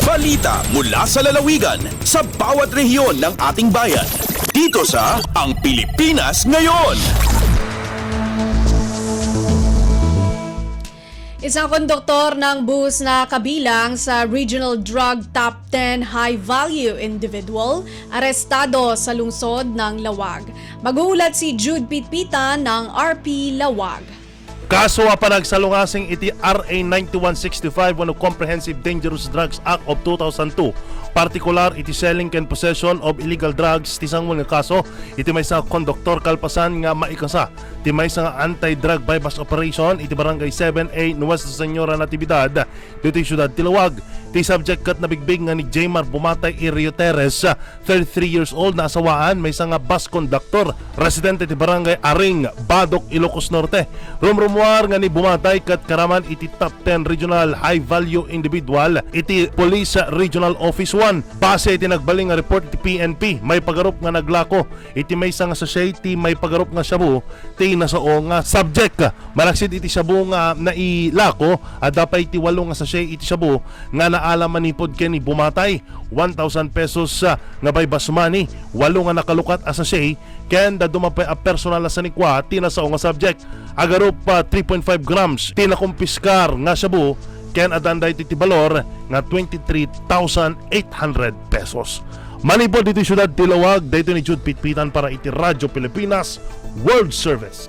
Balita mula sa lalawigan sa bawat rehiyon ng ating bayan. Dito sa Ang Pilipinas Ngayon. Isang konduktor ng bus na kabilang sa Regional Drug Top 10 High Value Individual, arestado sa lungsod ng Lawag. Mag-uulat si Jude Pitpitan ng RP Lawag. Kaso pa nagsalungasing iti RA 9165 wano Comprehensive Dangerous Drugs Act of 2002. Partikular iti selling and possession of illegal drugs ti sangmol nga kaso iti may sa konduktor kalpasan nga maikasa ti may sa anti-drug bypass operation iti barangay 7A Nuestra Señora Natividad dito siyudad Tilawag. Ti subject kat nabigbig nga ni Jaymar Bumatay Irio Teres, 33 years old na asawaan may nga bus conductor residente ti barangay Aring Badok Ilocos Norte. Rumrumuar nga ni Bumatay kat karaman iti top 10 regional high value individual iti Police Regional Office 1. Base iti nagbaling nga report iti PNP may pagarup nga naglako iti may nga society may pagarup nga shabu ti nasao nga subject. Malaksid iti shabu nga nailako at dapat iti 8 nga sachet iti shabu nga naalam manipod ken ni Bumatay 1,000 pesos nga bypass money 8 nga nakalukat as sachet ken dadumapay a personal na sanikwa tinasao nga subject agarup 3.5 grams tinakumpiskar nga shabu ken adanday ti balor nga 23,800 pesos. Manipod dito siyudad Tilawag dito ni Jude Pitpitan para iti Radyo Pilipinas World Service.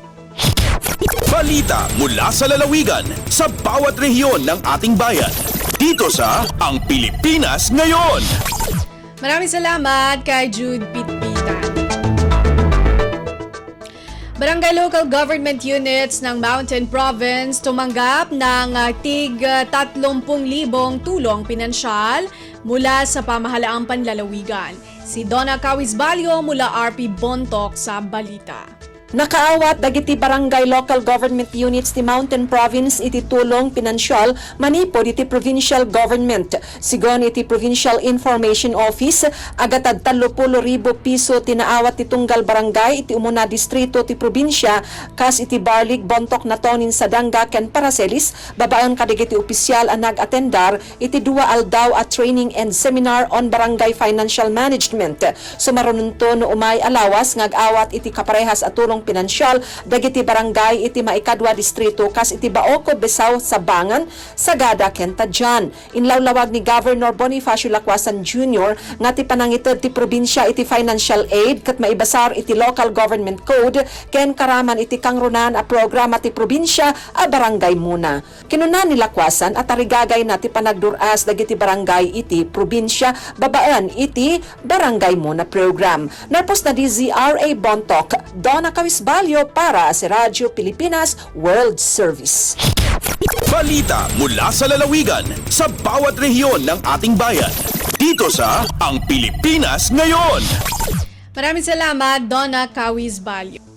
Balita mula sa lalawigan sa bawat rehiyon ng ating bayan. Dito sa Ang Pilipinas Ngayon. Maraming salamat kay Jude Pitpitan. Barangay Local Government Units ng Mountain Province tumanggap ng tig 30,000 tulong pinansyal mula sa pamahalaang panlalawigan. Si Donna Cawisbalio mula RP Bontoc sa Balita. Nakaawat dagiti barangay local government units ti Mountain Province iti tulong pinansyal manipod iti provincial government. Sigon iti Provincial Information Office, agatad 30,000 piso tinaawat ti tunggal barangay iti umuna distrito ti probinsya kas iti Barlig, Bontoc, Natonin, Sadanga, ken Paracelis, babaan kadagiti opisyal ang nag-atendar iti dua aldaw at training and seminar on barangay financial management. Sumarununto no umay alawas ngag-awat iti kaparehas at tulong pinansyal dagiti barangay iti maikadwa distrito kas iti Baoco, Besao, Sabangan, Sagada, ken Tadjan. Inlawlawag ni Governor Bonifacio Lacuasan Jr. nga ti panangited ti probinsya iti financial aid ket maibasar iti local government code ken karaman iti kangrunan a programa ti probinsya a barangay muna. Kinunan ni Lacuasan at tarigagay na ti panagduras dagiti barangay iti probinsya babaan iti barangay muna program. Narpos na DZRA Bontoc, Donna Cawisbalio para sa Radyo Pilipinas World Service. Balita mula sa lalawigan sa bawat rehiyon ng ating bayan. Dito sa Ang Pilipinas Ngayon. Maraming salamat, Donna Cawisbalio.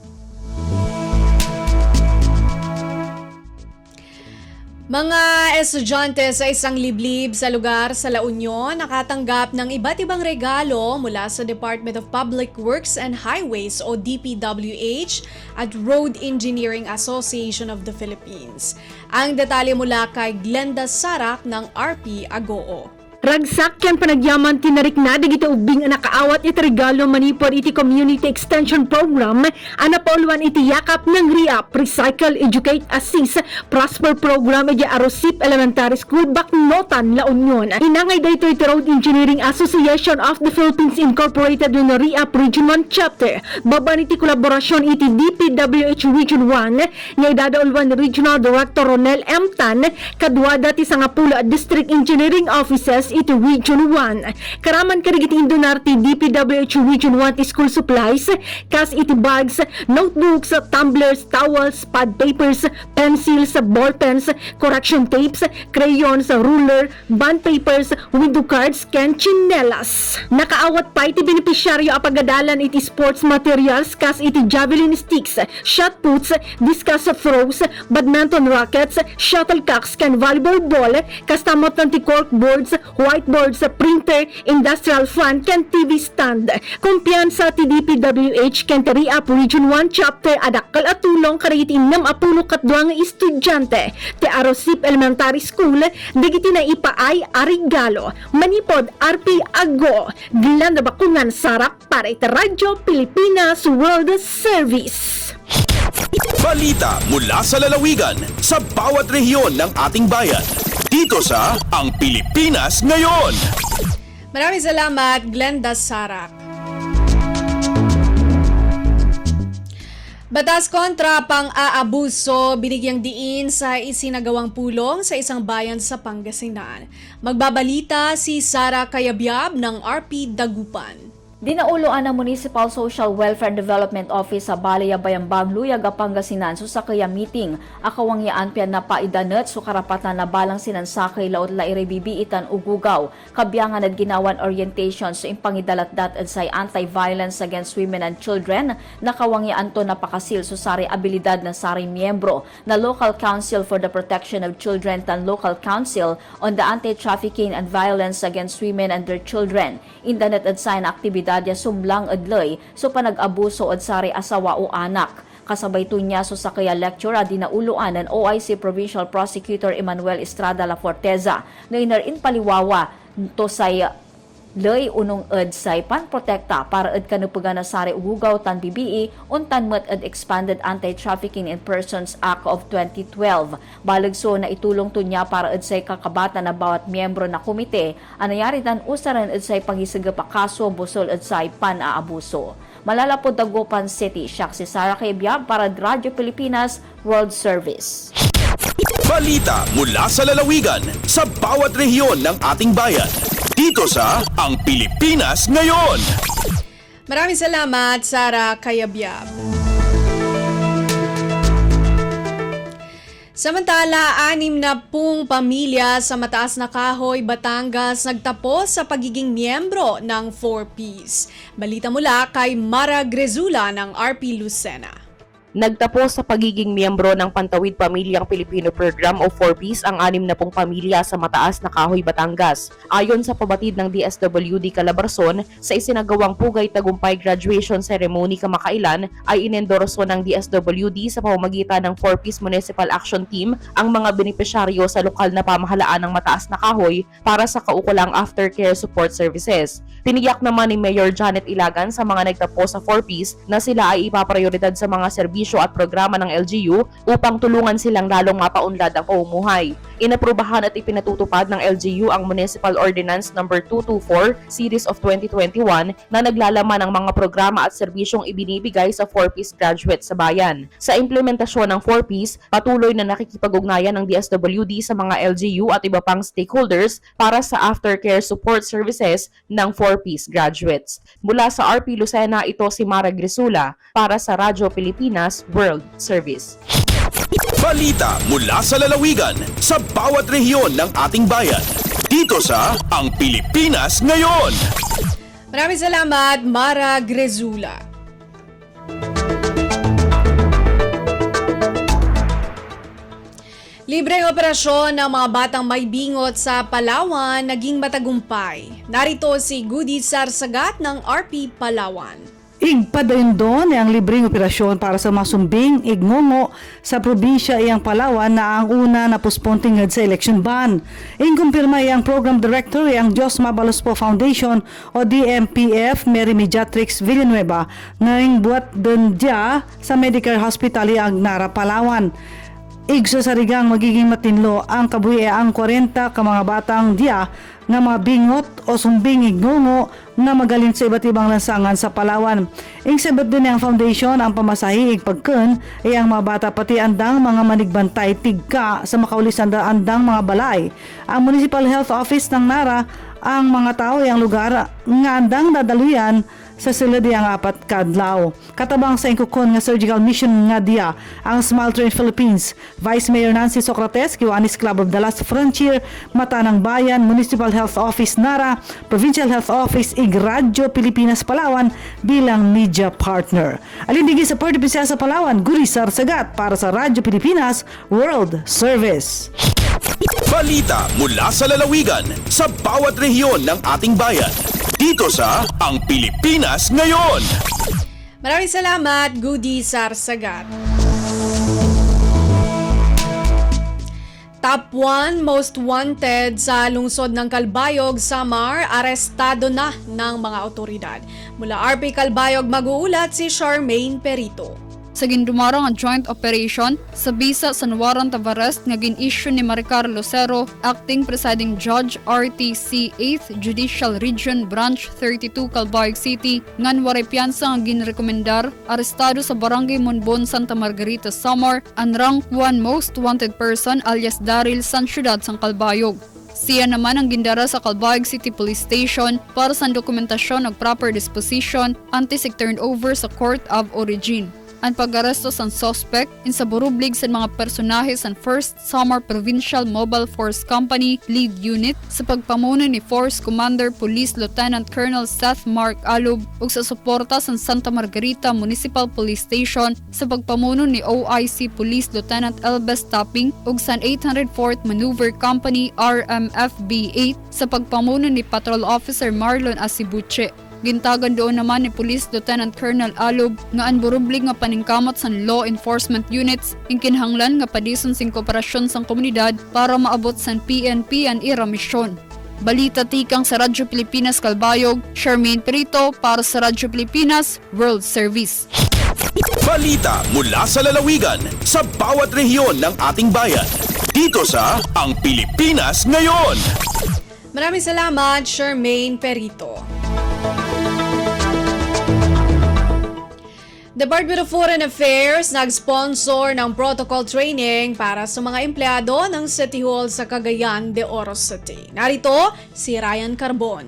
Mga estudyante sa isang liblib sa lugar sa La Union nakatanggap ng iba't ibang regalo mula sa Department of Public Works and Highways o DPWH at Road Engineering Association of the Philippines. Ang detalye mula kay Glenda Sarak ng RP Agoo. Ragsak yan panagyaman tinarik na digiti ubing ang nakaawat iti regalo manipod iti Community Extension Program ana pauluan iti yakap ng REAP Recycle Educate Assist Prosper Program iti Arosip Elementary School Bacnotan, La Union. Inangay dayto iti Road Engineering Association of the Philippines Incorporated ng REAP Region 1 Chapter. Baban iti kolaborasyon iti DPWH Region 1 nga idadaulwan ni Regional Director Ronel M. Tan kadwada ti Sangapula District Engineering Offices iti Region 1. Karaman karigiti indunar ti DPWH Region 1 ti school supplies, kas iti bags, notebooks, tumblers, towels, pad papers, pencils, ballpens, correction tapes, crayons, ruler, bond papers, window cards, ken chinelas. Nakaawat pa iti benepisyaryo apagadalan iti sports materials, kas iti javelin sticks, shot puts, discus throws, badminton rackets, shuttlecocks, ken volleyball ball, kastamot ng ti cork boards, whiteboards, printer, industrial fan, ken TV stand. Kumpiyansa ti DPWH ken ti RIAP Region 1 Chapter adakkel at tulong kariti 62 nga estudyante ti Arosip Elementary School digiti na ipaay arigalo manipod RP Ago Glenda Bakungan Sarap para iti Radyo Pilipinas World Service. Balita mula sa lalawigan sa bawat rehiyon ng ating bayan. Dito sa Ang Pilipinas Ngayon. Maraming salamat, Glenda Sarak. Batas kontra pang-aabuso binigyang diin sa isinagawang pulong sa isang bayan sa Pangasinan. Magbabalita si Sara Kayabyab ng RP Dagupan. Dinauloan ng Municipal Social Welfare and Development Office sa Balaya Bayambang, Luyag, Pangasinan so sa kaya meeting akawangyaan pian na paidanet so karapatan na balang sinansakay laot la irebibiitan ugugaw kabyangan at ginawan orientation so impangidalat-dat at say anti-violence against women and children nakawangyaan to napakasil so sari abilidad na sari miyembro na Local Council for the Protection of Children tan Local Council on the Anti-Trafficking and Violence Against Women and Their Children indanet at say na aktibidad ya sumlang adlay so panag-abuso at sari asawa o anak. Kasabay tunya so sa kaya lecture dinauluan ng OIC Provincial Prosecutor Emmanuel Estrada La Forteza na inarin paliwawa to say lay unong ed say panprotekta para ed kanupugan na sari ugugaw tan BBE untan met ed Expanded Anti-Trafficking in Persons Act of 2012. Balagso na itulong tunya para ed say kakabata na bawat miyembro na komite anayari tan usaran ed say pangisiga pa kaso busol ed say pan-aabuso. Malalapod Dagupan City, siya si Sara Kayabyab para Radyo Pilipinas World Service. Balita mula sa lalawigan sa bawat rehiyon ng ating bayan. Dito sa Ang Pilipinas Ngayon. Maraming salamat, Sara Kayabyab. Samantala, 60 pamilya sa Mataas na Kahoy, Batangas nagtapos sa pagiging miyembro ng 4Ps. Balita mula kay Mara Grezula ng RP Lucena. Nagtapos sa pagiging miyembro ng Pantawid Pamilyang Pilipino Program o 4Ps ang 60 pamilya sa Mataas na Kahoy, Batangas. Ayon sa pabatid ng DSWD Calabarzon, sa isinagawang pugay tagumpay graduation ceremony kamakailan ay inendorso ng DSWD sa pamamagitan ng 4Ps Municipal Action Team ang mga benepisyaryo sa lokal na pamahalaan ng Mataas na Kahoy para sa kaukulang aftercare support services. Tiniyak naman ni Mayor Janet Ilagan sa mga nagtapos sa 4Ps na sila ay ipaprioridad sa mga serbisyo at programa ng LGU upang tulungan silang lalong mapaunlad ang pamumuhay. Inaprubahan at ipinatutupad ng LGU ang Municipal Ordinance No. 224 Series of 2021 na naglalaman ng mga programa at serbisyong ibinibigay sa 4Ps graduates sa bayan. Sa implementasyon ng 4Ps, patuloy na nakikipag-ugnayan ng DSWD sa mga LGU at iba pang stakeholders para sa aftercare support services ng 4Ps graduates. Mula sa RP Lucena, ito si Mara Grisula para sa Radyo Pilipinas World Service. Balita mula sa lalawigan sa bawat rehiyon ng ating bayan. Dito sa Ang Pilipinas Ngayon. Maraming salamat, Mara Grezula. Libreng operasyon ng mga batang may bingot sa Palawan naging matagumpay. Narito si Goody Sarsagat ng RP Palawan. Igpadayon doon ang libreng operasyon para sa masumbing igngongo sa probinsya iyang Palawan na ang una na puspontingad sa election ban. Inkumpirma iyang program director iyang Diyos Mabaluspo Foundation o DMPF Mary Mediatrix Villanueva ngayong buat doon dia sa Medical Hospital iyang Nara, Palawan. Igso sa rigang magiging matinlo ang kabuhi ang 40 ka mga batang dia nga mga bingot o sumbing igngongo nga magaling sa iba't ibang lansangan sa Palawan. Ingsabot din ang foundation ang pamasahi pagken ay ang mga bata pati andang mga manigbantay tigka sa makaulisan andang mga balay. Ang Municipal Health Office ng Nara ang mga tao ang lugar nga andang dadaluyan sa silid ang 4 kadlaw. Katabang sa ingkukon nga surgical mission nga dia ang Smile Train Philippines. Vice Mayor Nancy Socrates, Kiwanis Club of the Last Frontier, Mata ng Bayan, Municipal Health Office Nara, Provincial Health Office Radyo Pilipinas Palawan bilang media partner. Alindigi sa Puerto Princesa Palawan, Guri Sarsagat para sa Radyo Pilipinas World Service. Balita mula sa lalawigan sa bawat rehiyon ng ating bayan. Dito sa Ang Pilipinas Ngayon. Maraming salamat, Goody Sarsagat. Top 1 most wanted sa lungsod ng Calbayog, Samar, arestado na ng mga otoridad. Mula RP Calbayog, mag-uulat si Charmaine Perito. Sa gindumarang ang joint operation, sa bisa sa warrant of arrest nga gin-issue ni Maricar Lucero, Acting Presiding Judge RTC 8th Judicial Region Branch 32 Calbayog City, ngan waray piyansa nga ginrekomendar, arestado sa Barangay Monbon, Santa Margarita, Samar, ang rank 1 most wanted person alias Daryl San Ciudad sang Calbayog. Siya naman ang gindara sa Calbayog City Police Station para sa dokumentasyon ng proper disposition antes turned over sa Court of Origin. Ang pag-aresto sa suspect in sa burublig sa mga personahe sa 1st Samar Provincial Mobile Force Company Lead Unit sa pagpamuno ni Force Commander Police Lieutenant Colonel Seth Mark Alob ug sa suporta sa Santa Margarita Municipal Police Station sa pagpamuno ni OIC Police Lieutenant Elbes Tapping ug sa 804th Maneuver Company RMFB 8 sa pagpamuno ni Patrol Officer Marlon Asibuche. Gintagan doon naman ni Police Lieutenant Colonel Alob nga ang burublig nga paningkamot sa law enforcement units ing kinahanglan nga padison sing kooperasyon sang komunidad para maabot sa PNP ang ira misyon. Balita tikang sa Radyo Pilipinas Calbayog, Charmaine Perito para sa Radyo Pilipinas World Service. Balita mula sa lalawigan sa bawat rehiyon ng ating bayan. Dito sa Ang Pilipinas Ngayon. Maraming salamat, Charmaine Perito. Department of Foreign Affairs nag-sponsor ng protocol training para sa mga empleyado ng City Hall sa Cagayan de Oro City. Narito si Ryan Carbon.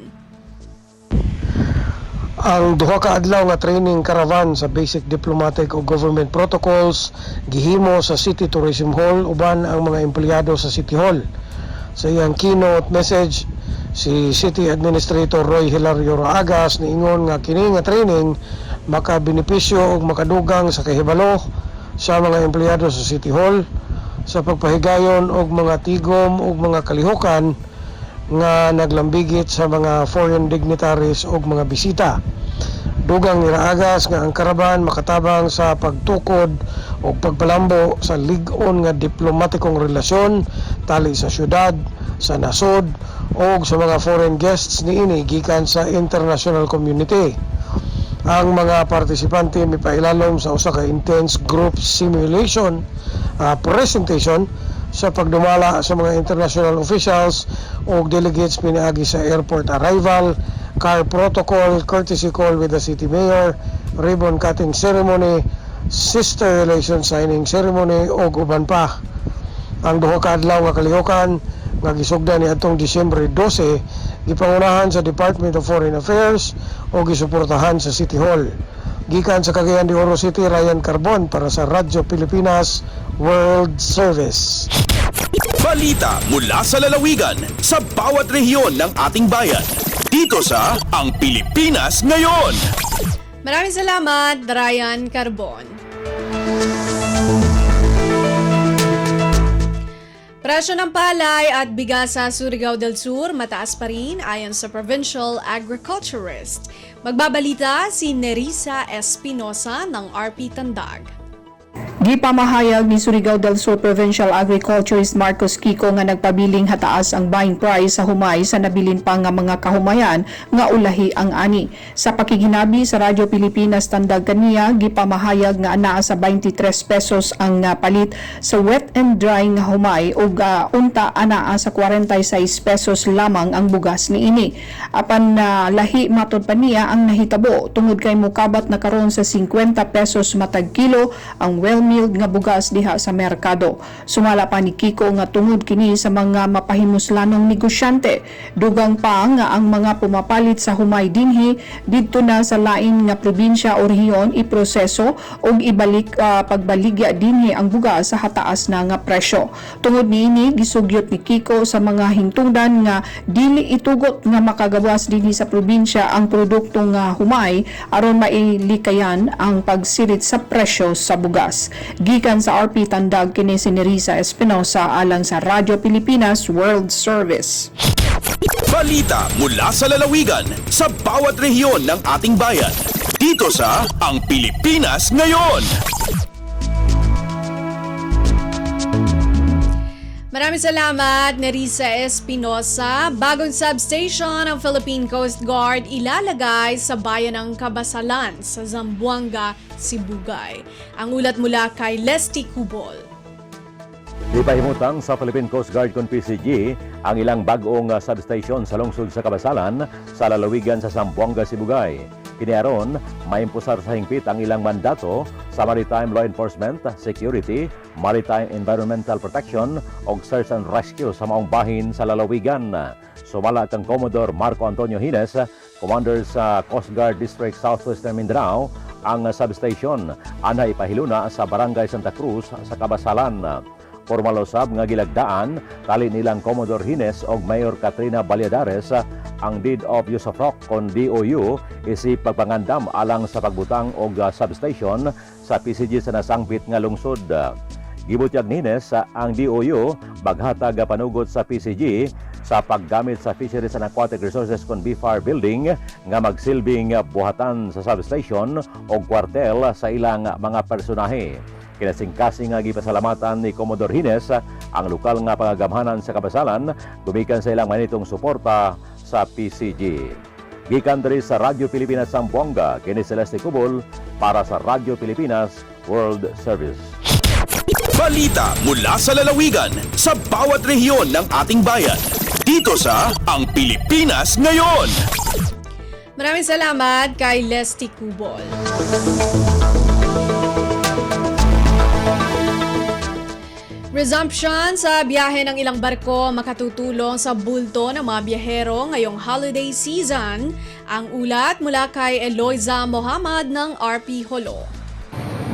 Ang duha ka adlaw nga training caravan sa basic diplomatic o government protocols gihimo sa City Tourism Hall uban ang mga empleyado sa City Hall. Sa iyang keynote message, si City Administrator Roy Hilario Raagas niingon nga kini nga training makabenepisyo ug makadugang sa kahibalo sa mga empleyado sa City Hall sa pagpahigayon og mga tigom ug mga kalihukan nga naglambigit sa mga foreign dignitaries ug mga bisita. Dugang ni Raagas nga ang karaban makatabang sa pagtukod o pagpalambo sa lig-on nga diplomatikong relasyon tali sa syudad, sa nasod o sa mga foreign guests niini gikan sa international community. Ang mga partisipante mipailalom sa usa ka intense group simulation presentation sa pagdumala sa mga international officials o delegates pinaagi sa airport arrival, car protocol, courtesy call with the city mayor, ribbon cutting ceremony, sister relation signing ceremony o uban pa. Ang duha ka adlaw nga kalihukan nga gisugdan ni atong Disyembre 12 gipangunahan sa Department of Foreign Affairs o gisuportahan sa City Hall. Gikan sa Cagayan de Oro City, Ryan Carbon para sa Radyo Pilipinas World Service. Balita mula sa lalawigan sa bawat rehiyon ng ating bayan. Dito sa Ang Pilipinas Ngayon. Maraming salamat, Ryan Carbon. Presyo ng palay at bigas sa Surigao del Sur mataas pa rin ayon sa Provincial Agriculturist. Magbabalita si Nerissa Espinosa ng RP Tandag. Gipamahayag ni Surigao del Sur Provincial Agriculturist Marcos Kiko nga nagpabiling hataas ang buying price sa humay sa nabilin pa nga mga kahumayan nga ulahi ang ani. Sa pakiginabi sa Radyo Pilipinas Tandag kaniya, gipamahayag nga anaa sa 23 pesos ang palit sa wet and dry nga humay ug unta anaa sa 46 pesos lamang ang bugas niini. Apan lahi matod pa niya ang nahitabo tungod kay mukabat na karon sa 50 pesos matag kilo ang well-milled nga bugas diha sa merkado. Sumala pa ni Kiko nga tungod kini sa mga mapahimuslanong negosyante. Dugang pa nga ang mga pumapalit sa humay dinhi didto na sa lain nga probinsya o rehiyon iproseso ug ibalik pagbaligya dinhi ang bugas sa hataas na nga presyo. Tungod niini gisugyot ni Kiko sa mga hingtungdan nga dili itugot nga makagawas dinhi sa probinsya ang produkto nga humay aron mailikayan ang pagsirit sa presyo sa bugas. Gikan sa RP Tandag kini si Nerissa Espinosa alang sa Radyo Pilipinas World Service. Balita mula sa lalawigan sa bawat rehiyon ng ating bayan. Dito sa Ang Pilipinas Ngayon. Maraming salamat, Nerissa Espinosa. Bagong substation ng Philippine Coast Guard ilalagay sa bayan ng Kabasalan sa Zamboanga, Sibugay. Ang ulat mula kay Lesty Cubol. Ipahimutang sa Philippine Coast Guard kung PCG ang ilang bagong substation sa lungsod sa Kabasalan sa lalawigan sa Zamboanga, Sibugay. Kiniaron, may impusar sa hingpit ang ilang mandato sa Maritime Law Enforcement, Security, Maritime Environmental Protection o Search and Rescue sa maong bahin sa lalawigan. Sumala kang Commodore Marco Antonio Hines, Commander sa Coast Guard District Southwestern Mindanao, ang substation ana ipahiluna sa Barangay Santa Cruz sa Kabasalan. Formal usab nga gilagdaan tali nilang Commodore Hines og Mayor Katrina Valladares ang deed of use of rock kon DOU isip pagpangandam alang sa pagbutang og substation sa PCG sa nasangpit nga lungsod. Gibutyag ni Hines ang DOU baghatag panugot sa PCG sa paggamit sa Fisheries and Aquatic Resources kon BFAR building nga magsilbing buhatan sa substation o kwartel sa ilang mga personahe. Kinasingkasing nga gipasalamatan ni Commodore Hines ang lokal nga pangagamhanan sa Kabasalan gumikan sa ilang manitong suporta sa PCG. Gikan diri sa Radyo Pilipinas Zamboanga, kini Celeste Cubol para sa Radyo Pilipinas World Service. Balita mula sa lalawigan sa bawat rehiyon ng ating bayan. Dito sa Ang Pilipinas Ngayon. Maraming salamat kay Lesty Cubol. Resumption sa biyahe ng ilang barko makatutulong sa bulto ng mga biyahero ngayong holiday season. Ang ulat mula kay Eloisa Mohamad ng RP Holo.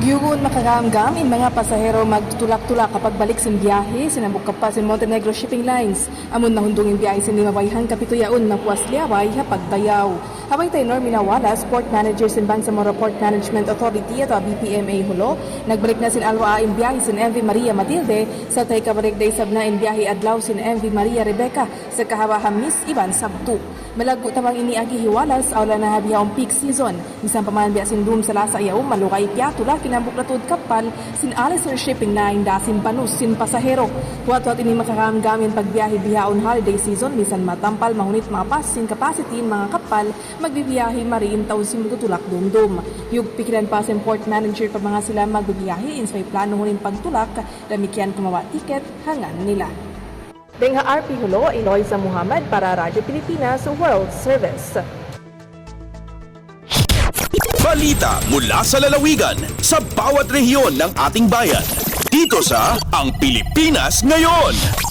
Giyugon makaramgam in mga pasahero magtutulak-tulak kapag balik sa biyahe sinabuk pa sa Montenegro Shipping Lines. Amon nahundong biyahe sa Limabayhan kapituyaon ng Puas Liaway hapag Bayaw. Habang tayo Normina Wallace, Port Manager sin Bangsamoro Port Management Authority at BPMA Hulo, nagbalik na sin Alwa in biyahe sin MV Maria Matilde sa tay kabalik day sabna in biyahe adlaw sin MV Maria Rebecca sa kahawahan Miss Ivan Sabtu. Malago tamang iniagi hiwalas awla na habiyang peak season. Isang pamanbiya sin Doom sa Lasa Ayaw, malukay piyatula kinabuklatod kapal sin Alicer Shipping Line dasin panus sin pasahero. Huwat-huwat ini makakamgamin pagbiyahe biyaon holiday season, bisan matampal mangunit mga sin capacity mga kapal, magbibiyahe mariin taon sin magtutulak dumdum. Yung pikiran pa sin Port Manager pa mga sila magbibiyahe insay plano hunin pagtulak, damikyan kumawa tiket hangan nila. Benga RP Hulo, Eloisa Muhammad para Radyo Pilipinas World Service. Balita mula sa lalawigan sa bawat rehiyon ng ating bayan. Dito sa Ang Pilipinas Ngayon.